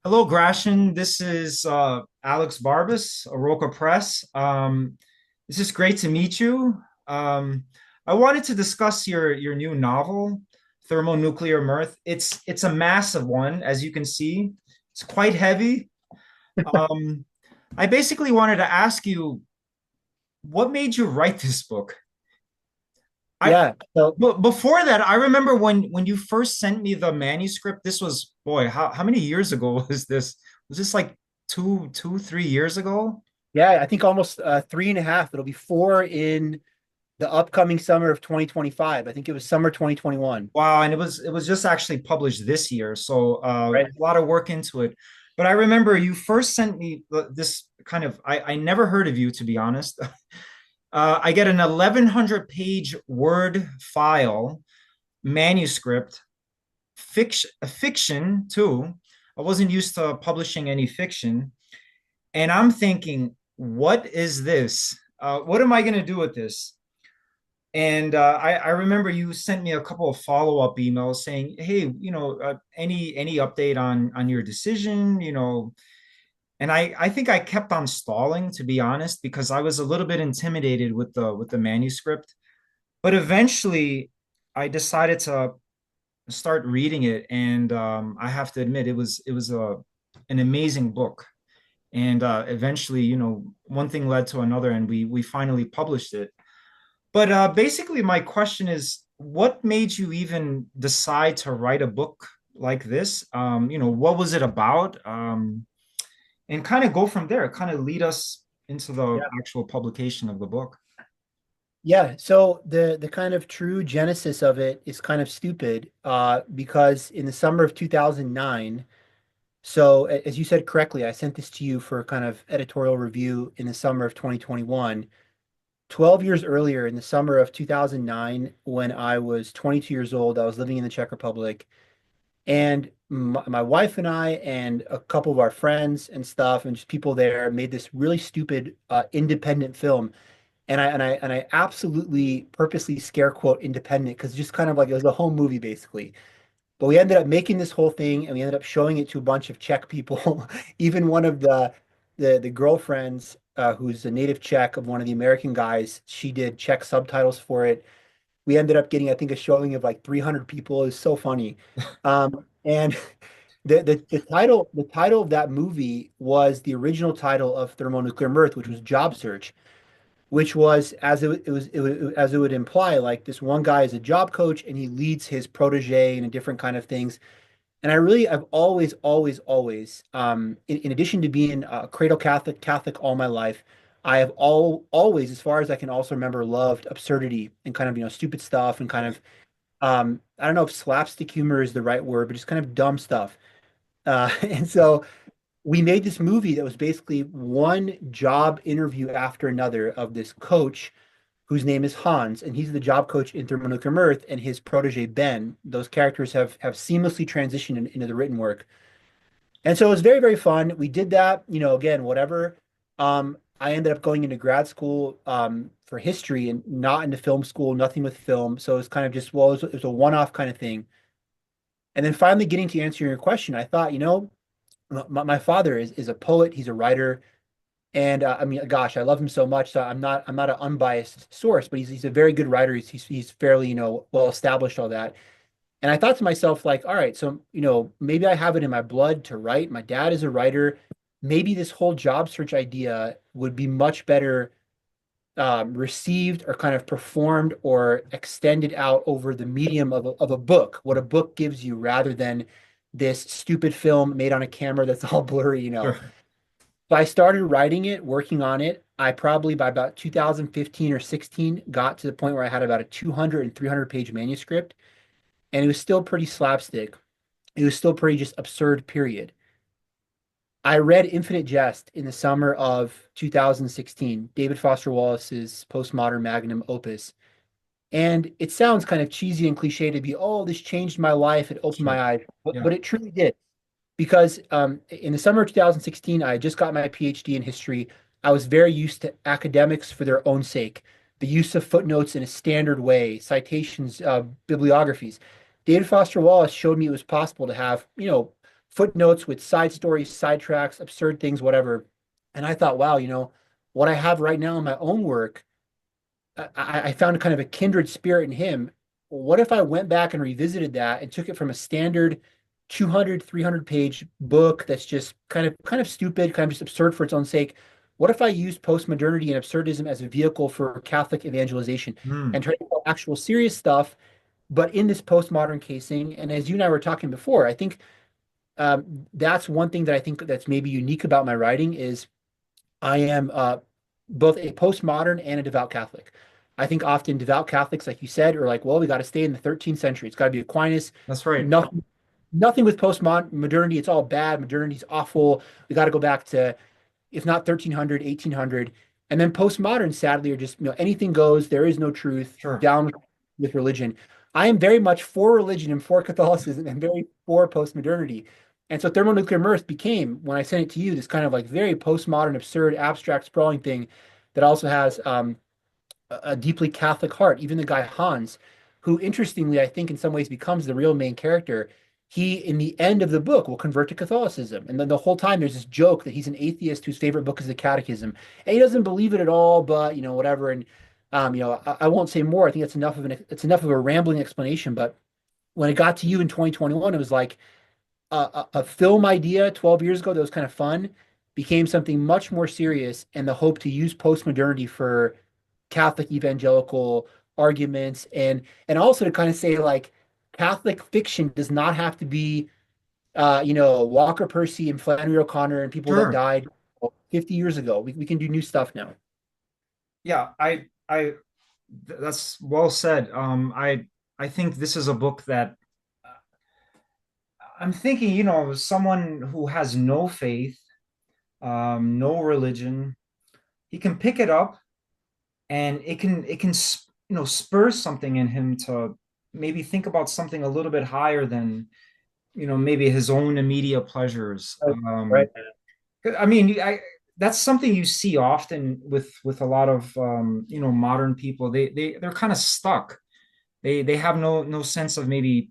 Hello, Gracjan. This is Alex Barbas, Arouca Press. It's just great to meet you. Um, I wanted to discuss your new novel, Thermonuclear Mirth. It's a massive one, as you can see. It's quite heavy. Um, I basically wanted to ask you, what made you write this book? I Yeah. So but before that, I remember when you first sent me the manuscript. This was, boy, how many years ago was this? Was this like 3 years ago? yeah, I think almost three and a half. It'll be four in the upcoming summer of 2025. I think it was summer 2021. Wow, and it was just actually published this year, so Right. a lot of work into it. But I remember you first sent me this kind of I never heard of you, to be honest. I get an 1,100 page Word file manuscript, fiction too. I wasn't used to publishing any fiction. And I'm thinking, what is this? What am I going to do with this? And I remember you sent me a couple of follow-up emails saying, "Hey, any update on your decision?" And I think I kept on stalling, to be honest, because I was a little bit intimidated with the manuscript. But eventually, I decided to start reading it, and I have to admit, it was an amazing book. And eventually, one thing led to another, and we finally published it. But basically, my question is, what made you even decide to write a book like this? What was it about? And kind of go from there, kind of lead us into the Yeah. actual publication of the book. Yeah. So the kind of true genesis of it is kind of stupid, because in the summer of 2009, so as you said correctly, I sent this to you for kind of editorial review in the summer of 2021. 12 years earlier, in the summer of 2009, when I was 22 years old, I was living in the Czech Republic. And my wife and I and a couple of our friends and stuff and just people there made this really stupid independent film. And I absolutely purposely scare quote independent because just kind of like it was a home movie basically. But we ended up making this whole thing and we ended up showing it to a bunch of Czech people. Even one of the girlfriends, who's a native Czech of one of the American guys, she did Czech subtitles for it. We ended up getting, I think, a showing of like 300 people. It was so funny. And the title of that movie was the original title of Thermonuclear Mirth, which was Job Search, which was as it would imply, like this one guy is a job coach and he leads his protege in a different kind of things. And I've always, in addition to being a cradle Catholic all my life, I have always, as far as I can also remember, loved absurdity and kind of, stupid stuff and kind of, I don't know if slapstick humor is the right word, but just kind of dumb stuff. And so we made this movie that was basically one job interview after another of this coach whose name is Hans, and he's the job coach in Thermonuclear Mirth, and his protege Ben. Those characters have seamlessly transitioned into the written work. And so it was very, very fun. We did that, again, whatever. I ended up going into grad school for history and not into film school, nothing with film. So it was kind of just, well, it was a one-off kind of thing. And then finally getting to answer your question, I thought, my father is a poet, he's a writer, and I mean, gosh, I love him so much. So I'm not an unbiased source, but he's a very good writer. He's fairly, well established, all that. And I thought to myself, like, all right, so, maybe I have it in my blood to write. My dad is a writer. Maybe this whole job search idea would be much better received or kind of performed or extended out over the medium of a book, what a book gives you, rather than this stupid film made on a camera that's all blurry. Sure. So I started writing it, working on it. I probably by about 2015 or 16 got to the point where I had about a 200 and 300 page manuscript, and it was still pretty slapstick. It was still pretty just absurd, period. I read Infinite Jest in the summer of 2016, David Foster Wallace's postmodern magnum opus. And it sounds kind of cheesy and cliche to be, oh, this changed my life. It opened Sure. my eyes. But, Yeah. but it truly did. Because in the summer of 2016, I just got my PhD in history. I was very used to academics for their own sake, the use of footnotes in a standard way, citations, bibliographies. David Foster Wallace showed me it was possible to have, footnotes with side stories, side tracks, absurd things, whatever. And I thought, wow, what I have right now in my own work, I found kind of a kindred spirit in him. What if I went back and revisited that and took it from a standard 200, 300 page book that's just kind of stupid, kind of just absurd for its own sake? What if I used postmodernity and absurdism as a vehicle for Catholic evangelization Hmm. and try to tell actual serious stuff, but in this postmodern casing? And as you and I were talking before, I think that's one thing that I think that's maybe unique about my writing is I am both a postmodern and a devout Catholic. I think often devout Catholics, like you said, are like, well, we got to stay in the 13th century. It's got to be Aquinas. That's right. Nothing with postmodernity. It's all bad. Modernity's awful. We got to go back to, if not 1300, 1800. And then postmodern, sadly, are just, anything goes. There is no truth. Sure. Down with religion. I am very much for religion and for Catholicism and very for postmodernity. And so Thermonuclear Mirth became, when I sent it to you, this kind of like very postmodern, absurd, abstract, sprawling thing that also has a deeply Catholic heart. Even the guy Hans, who interestingly, I think in some ways becomes the real main character, he, in the end of the book, will convert to Catholicism. And then the whole time there's this joke that he's an atheist whose favorite book is the Catechism. And he doesn't believe it at all, but, whatever. And, I won't say more. I think it's enough of a rambling explanation. But when it got to you in 2021, it was like, a film idea 12 years ago that was kind of fun became something much more serious, and the hope to use postmodernity for Catholic evangelical arguments, and also to kind of say like Catholic fiction does not have to be Walker Percy and Flannery O'Connor and people that Sure. died 50 years ago. We can do new stuff now. Yeah, that's well said. I think this is a book that I'm thinking, someone who has no faith, no religion, he can pick it up and it can spur something in him to maybe think about something a little bit higher than, maybe his own immediate pleasures. Right. Right. I mean, that's something you see often with a lot of modern people. They're kind of stuck. They have no sense of maybe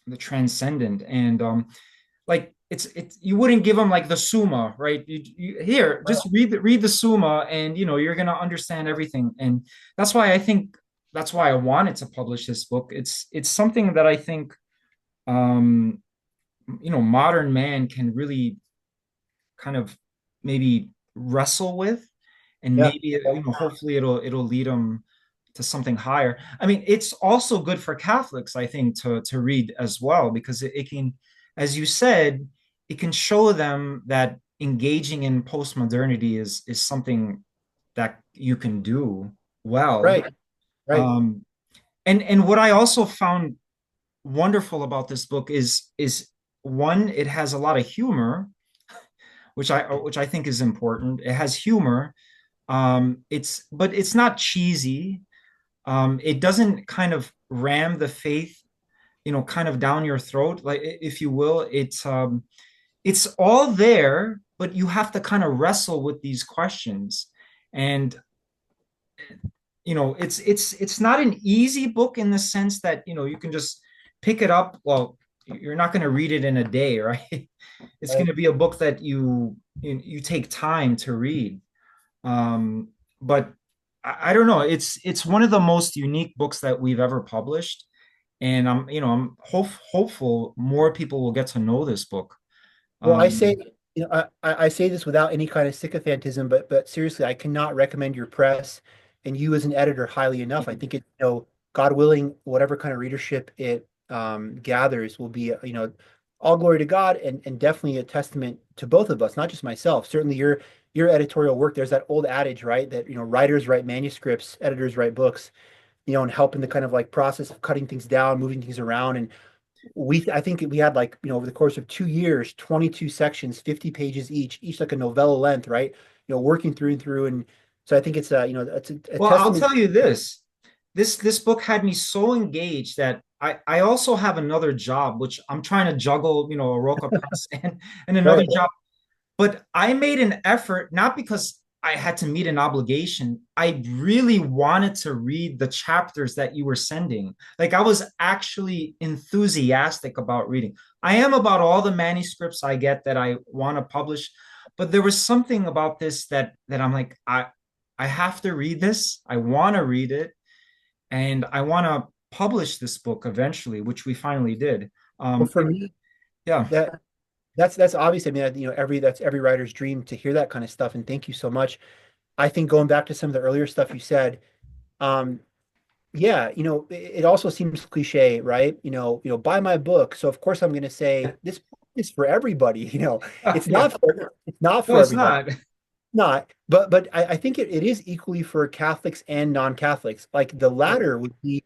the transcendent, and like it's you wouldn't give them like the Summa, right? Here, just read the Summa, and you're gonna understand everything. And that's why I think that's why I wanted to publish this book. It's something that I think um, modern man can really kind of maybe wrestle with, and Yeah. maybe hopefully it'll lead them to something higher. I mean, it's also good for Catholics, I think, to read as well, because it can, as you said, it can show them that engaging in postmodernity is something that you can do well. Right. Right. Um, and what I also found wonderful about this book is one, it has a lot of humor, which I think is important. It has humor. But it's not cheesy. It doesn't kind of ram the faith, kind of down your throat, like if you will. It's all there, but you have to kind of wrestle with these questions. And it's not an easy book in the sense that you can just pick it up. Well, you're not going to read it in a day, right? It's going Right. to be a book that you take time to read. But I don't know. It's one of the most unique books that we've ever published, and I'm hopeful more people will get to know this book. Well, I say, Um, I say this without any kind of sycophantism, but seriously, I cannot recommend your press and you as an editor highly enough. I think God willing, whatever kind of readership it gathers will be, all glory to God and definitely a testament to both of us, not just myself. Certainly your editorial work, there's that old adage, right? That, writers write manuscripts, editors write books, and help in the kind of like process of cutting things down, moving things around. And I think we had like, over the course of 2 years, 22 sections, 50 pages each like a novella length, right? Working through and through. And so I think it's a well, I'll testament. tell you this. This book had me so engaged that I also have another job, which I'm trying to juggle, Arouca Press and another Right. job. But I made an effort, not because I had to meet an obligation. I really wanted to read the chapters that you were sending. Like I was actually enthusiastic about reading. I am about all the manuscripts I get that I want to publish, but there was something about this that I'm like, I have to read this. I want to read it, and I want to publish this book eventually, which we finally did. Well, Um, for me, yeah. that that's obvious. I mean, that's every writer's dream to hear that kind of stuff. And thank you so much. I think going back to some of the earlier stuff you said, um, yeah, it also seems cliche, right? Buy my book. So of course I'm going to say this book is for everybody. It's Yeah. not No, for it's everybody. not. Not, but I think it is equally for Catholics and non-Catholics. Like the latter would be,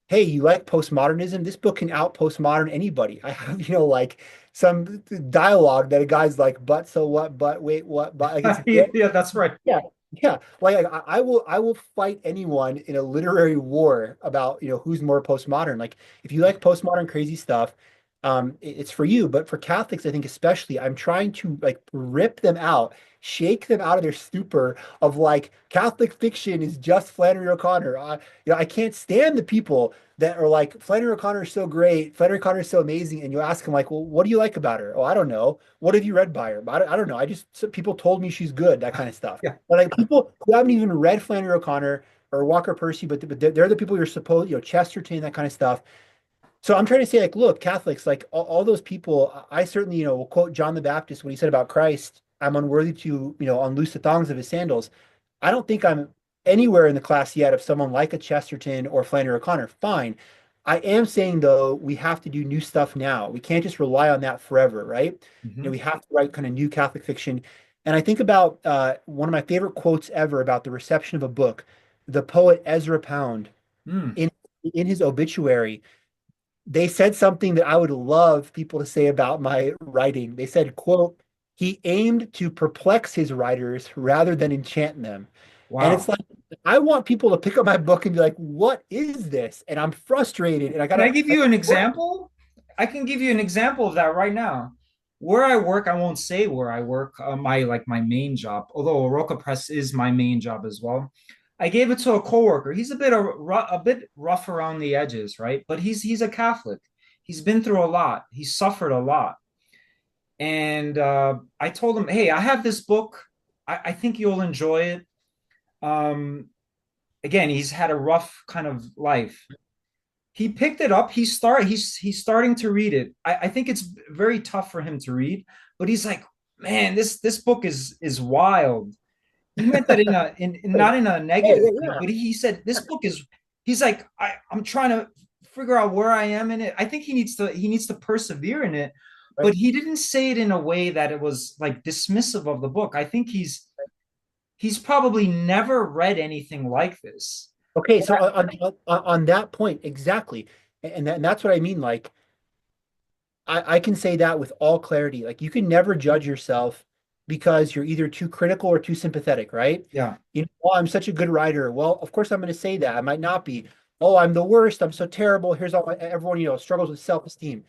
hey, you like postmodernism? This book can out postmodern anybody. I have, like some dialogue that a guy's like, but so what? But wait, what? But like it's Yeah, that's right. yeah, yeah. Like I will fight anyone in a literary war about, who's more postmodern. Like if you like postmodern crazy stuff, it's for you. But for Catholics, I think especially, I'm trying to like rip them out, shake them out of their stupor of like Catholic fiction is just Flannery O'Connor. I can't stand the people that are like Flannery O'Connor is so great, Flannery O'Connor is so amazing, and you ask them like, well, what do you like about her? Oh, I don't know. What have you read by her? I don't know. People told me she's good, that kind of stuff. Yeah. But like people who haven't even read Flannery O'Connor or Walker Percy, but they're the people you're supposed, Chesterton, that kind of stuff. So I'm trying to say, like, look, Catholics, like all those people, I certainly, will quote John the Baptist when he said about Christ, I'm unworthy to, unloose the thongs of his sandals. I don't think I'm anywhere in the class yet of someone like a Chesterton or Flannery O'Connor. Fine. I am saying, though, we have to do new stuff now. We can't just rely on that forever, right? Mhm. We have to write kind of new Catholic fiction. And I think about one of my favorite quotes ever about the reception of a book, the poet Ezra Pound Mm. in his obituary they said something that I would love people to say about my writing. They said, quote, he aimed to perplex his writers rather than enchant them. And it's Wow. like, I want people to pick up my book and be like, what is this? And I'm frustrated and I Can I gotta give like you an what? example? I can give you an example of that right now. Where I work, I won't say where I work, my main job, although Arouca Press is my main job as well. I gave it to a coworker. He's a bit rough around the edges, right? But he's a Catholic. He's been through a lot. He's suffered a lot. And I told him, hey, I have this book. I think you'll enjoy it. Um, Again, he's had a rough kind of life. He picked it up. He's starting to read it. I think it's very tough for him to read, but he's like, man, this book is wild. He meant that not in a Oh, negative way, yeah, but he said this book is. He's like, I'm trying to figure out where I am in it. I think he needs to persevere in it, right. but he didn't say it in a way that it was like dismissive of the book. I think he's probably never read anything like this. Okay, so on that point, exactly. And that's what I mean. Like, I can say that with all clarity. Like you can never judge yourself because you're either too critical or too sympathetic, right? Yeah. Oh, I'm such a good writer. Well, of course I'm going to say that. I might not be. Oh, I'm the worst. I'm so terrible. Here's all everyone, struggles with self-esteem.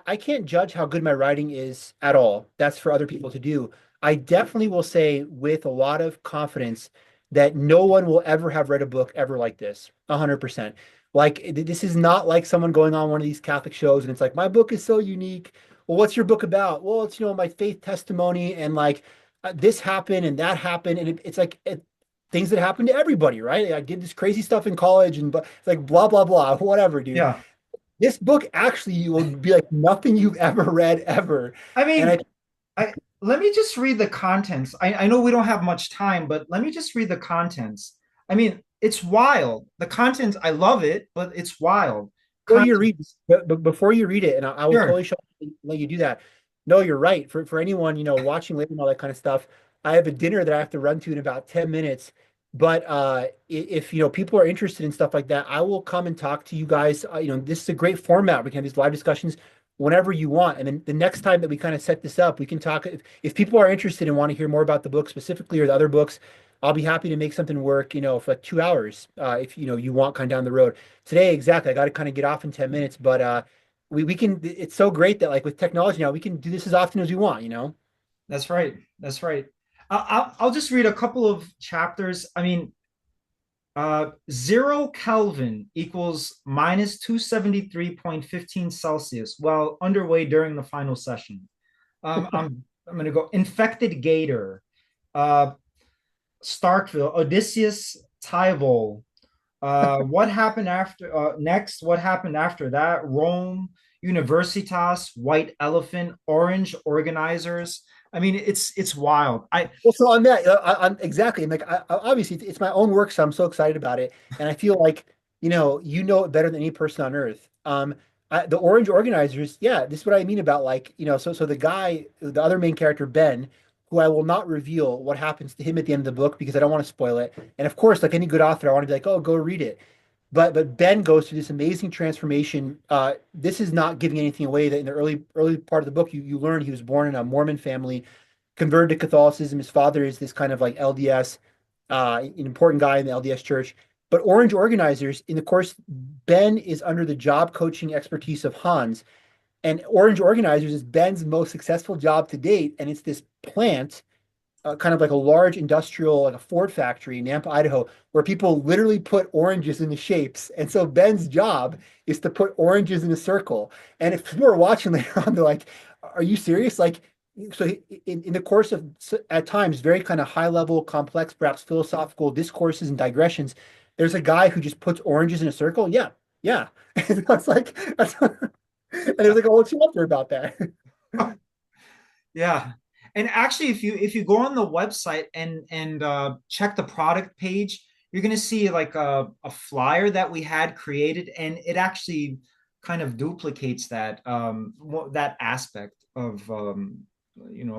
I can't judge how good my writing is at all. That's for other people to do. I definitely will say with a lot of confidence that no one will ever have read a book ever like this. 100%. Like this is not like someone going on one of these Catholic shows and it's like, my book is so unique. Well, what's your book about? Well, it's, my faith testimony and like this happened and that happened. And it's like things that happen to everybody, right? I did this crazy stuff in college and but it's like blah, blah, blah, whatever, dude. Yeah. This book actually will be like nothing you've ever read ever. I And I mean, I let me just read the contents. I know we don't have much time, but let me just read the contents. I mean, it's wild. The content, I love it, but it's wild. before you read, Contents. but before you read it, and I will Sure. totally let you do that. No, you're right. For anyone, watching later and all that kind of stuff, I have a dinner that I have to run to in about 10 minutes. But if people are interested in stuff like that, I will come and talk to you guys. This is a great format. We can have these live discussions whenever you want. And then the next time that we kind of set this up, we can talk. If people are interested and want to hear more about the book specifically or the other books, I'll be happy to make something work, for like 2 hours, if you want kind of down the road. Today, exactly, I got to kind of get off in 10 minutes, but we can, it's so great that like with technology now, we can do this as often as we want. That's right. That's right. I'll just read a couple of chapters. I mean, 0 Kelvin equals minus 273.15 Celsius while underway during the final session. I'm going to go infected gator, uh, Starkville, Odysseus Tyval. What happened after next? What happened after that? Rome, Universitas, White Elephant, Orange Organizers. I mean, it's wild. Well, so on that, I'm exactly. I'm like, obviously, it's my own work, so I'm so excited about it, and I feel like you know it better than any person on earth. The Orange organizers, yeah, this is what I mean about like, so the guy, the other main character, Ben, who I will not reveal what happens to him at the end of the book because I don't want to spoil it. And of course, like any good author, I want to be like, oh, go read it. But Ben goes through this amazing transformation. This is not giving anything away. That in the early part of the book, you learn he was born in a Mormon family, converted to Catholicism. His father is this kind of like LDS, an important guy in the LDS church. But Orange organizers, in the course, Ben is under the job coaching expertise of Hans, and Orange organizers is Ben's most successful job to date, and it's this plant kind of like a large industrial, like a Ford factory in Nampa, Idaho, where people literally put oranges into shapes. And so Ben's job is to put oranges in a circle. And if people are watching later on, they're like, "Are you serious?" Like, so in the course of at times very kind of high level, complex, perhaps philosophical discourses and digressions, there's a guy who just puts oranges in a circle. Yeah, yeah. And it's like and there's like a whole chapter about that. Yeah. And actually, if you go on the website and check the product page, you're gonna see like a flyer that we had created, and it actually kind of duplicates that aspect of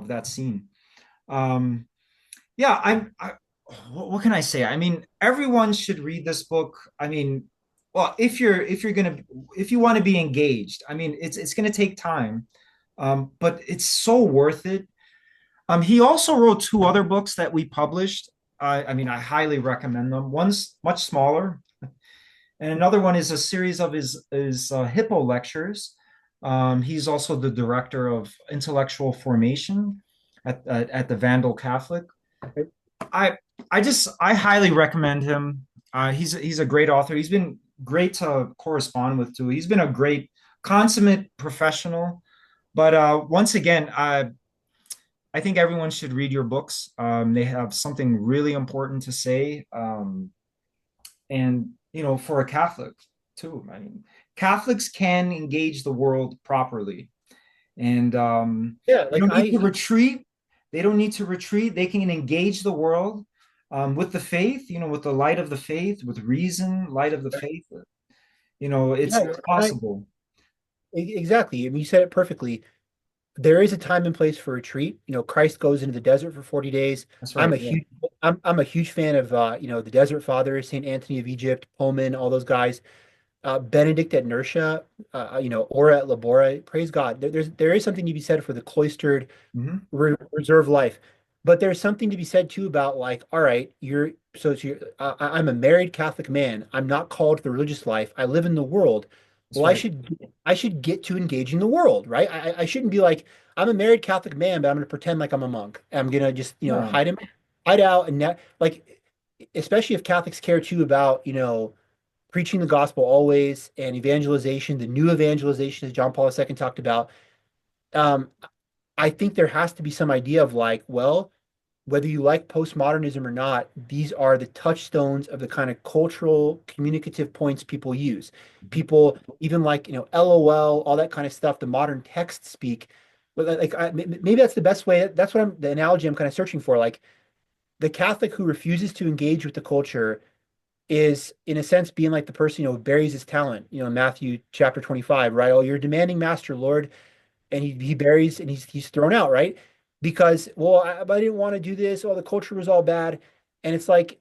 that scene. Um, yeah, what can I say? I mean, everyone should read this book. I mean, well, if you want to be engaged, I mean, it's gonna take time, but it's so worth it. He also wrote two other books that we published. I mean, I highly recommend them. One's much smaller, and another one is a series of his Hippo Lectures. He's also the director of intellectual formation at the Vandal Catholic. I I highly recommend him. He's a great author. He's been great to correspond with too. He's been a great consummate professional. But once again, I think everyone should read your books. They have something really important to say, and for a Catholic too. I mean, Catholics can engage the world properly, and Yeah, they like don't need to I retreat. They don't need to retreat. They can engage the world with the faith. With the light of the faith, with reason, light of the faith. It's yeah, I possible. exactly. I mean, you said it perfectly. There is a time and place for retreat. Christ goes into the desert for 40 days. That's I'm right. a Yeah. huge I'm a huge fan of the Desert Fathers, Saint Anthony of Egypt, Pullman, all those guys. Benedict at Nursia, Ora at Labora. Praise God. There is something to be said for the cloistered Hmm. reserve life. But there's something to be said too about like, all right, I'm a married Catholic man. I'm not called to the religious life. I live in the world. That's Well, right. I should get to engage in the world, right? I shouldn't be like, I'm a married Catholic man, but I'm gonna pretend like I'm a monk. I'm gonna just, No. hide out and like, especially if Catholics care too about, preaching the gospel always and evangelization, the new evangelization, as John Paul II talked about. Um, I think there has to be some idea of like, well, whether you like postmodernism or not, these are the touchstones of the kind of cultural communicative points people use. People even like, LOL, all that kind of stuff, the modern text speak. But like, maybe that's the best way. That's the analogy I'm kind of searching for. Like the Catholic who refuses to engage with the culture is in a sense being like the person, who buries his talent, in Matthew chapter 25, right? Oh, you're demanding master, Lord, and he buries and he's thrown out, right? Because well, I didn't want to do this. Oh, the culture was all bad, and it's like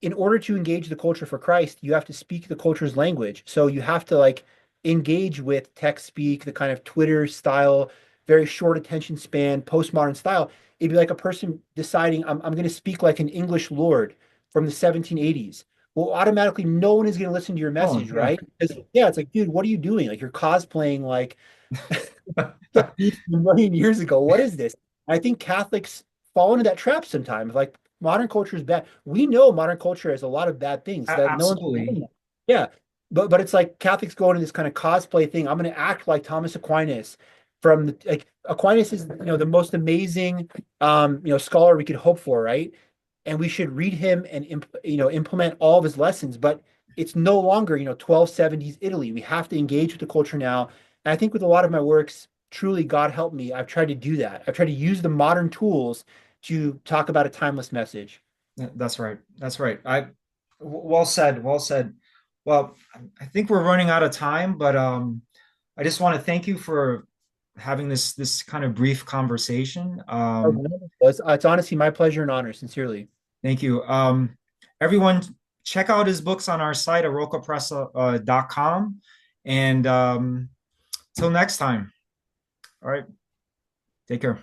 in order to engage the culture for Christ, you have to speak the culture's language. So you have to like engage with text speak, the kind of Twitter style, very short attention span, postmodern style. It'd be like a person deciding I'm going to speak like an English lord from the 1780s. Well, automatically, no one is going to listen to your Oh, message, yeah. right? Because yeah, it's like, dude, what are you doing? Like you're cosplaying like a million years ago. What is this? I think Catholics fall into that trap sometimes. Like modern culture is bad. We know modern culture has a lot of bad things that no one's Absolutely. saying that. Yeah. But it's like Catholics go into this kind of cosplay thing. I'm going to act like Thomas Aquinas from the like Aquinas is the most amazing scholar we could hope for, right? And we should read him and implement all of his lessons. But it's no longer 1270s Italy. We have to engage with the culture now. And I think with a lot of my works, truly, God help me, I've tried to do that. I've tried to use the modern tools to talk about a timeless message. That's right. That's right. Well said. Well said. Well, I think we're running out of time, but I just want to thank you for having this kind of brief conversation. It's honestly my pleasure and honor, sincerely. Thank you. Everyone, check out his books on our site, aroucapress.com. And till next time. All right. Take care.